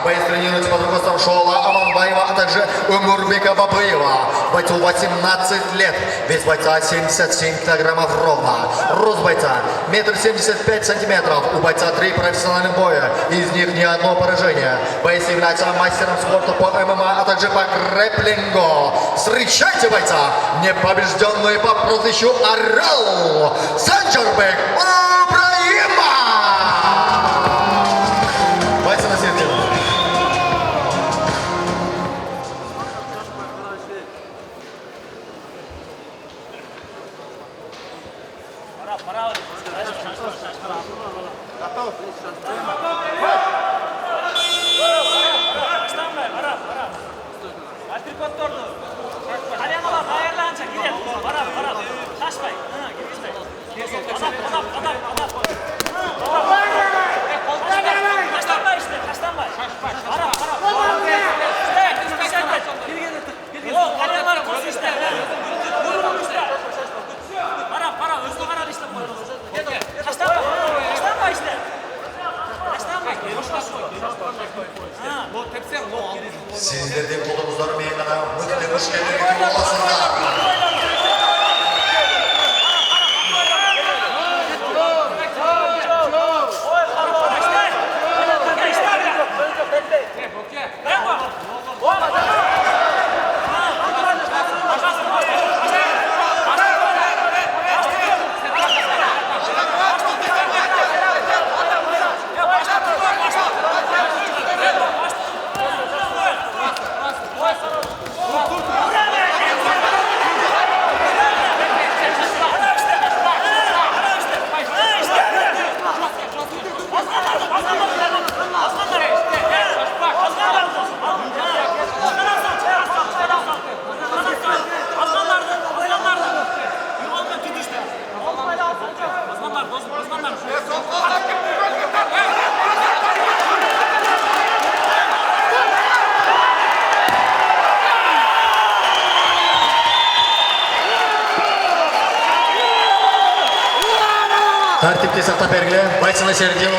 Боец тренируется под руководством Шола Аманбаева, а также Умурбека Бабыева. Бойцу 18 лет. Вес бойца 77 килограммов ровно. Рост бойца 1,75 сантиметров. У бойца 3 профессиональных боя. Из них ни одно поражение. Боец является мастером спорта по ММА, а также по грэпплингу. Встречайте бойца, непобежденный по прозвищу Орел, Санчарбек Ибраима! Бойцы на середину. Sizlerden kolumuzları meydana mutlu hoş geldiniz olasınlar. Тәртіпте сақтап бергілі, бойцы на середину.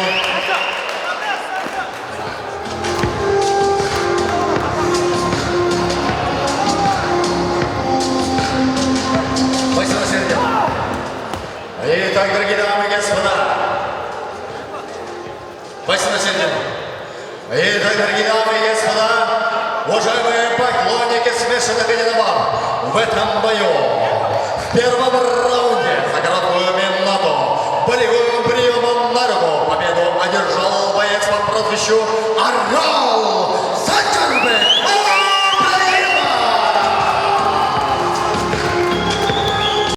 Бойцы на середину. Итак, дорогие дамы и господа. Бойцы на середину. Итак, дорогие дамы и господа, уважаемые поклонники смешанных единоборств, в этом бою, в первом раунде, за короткую минуту, болевым приемом на руку победу одержал боец по прозвищу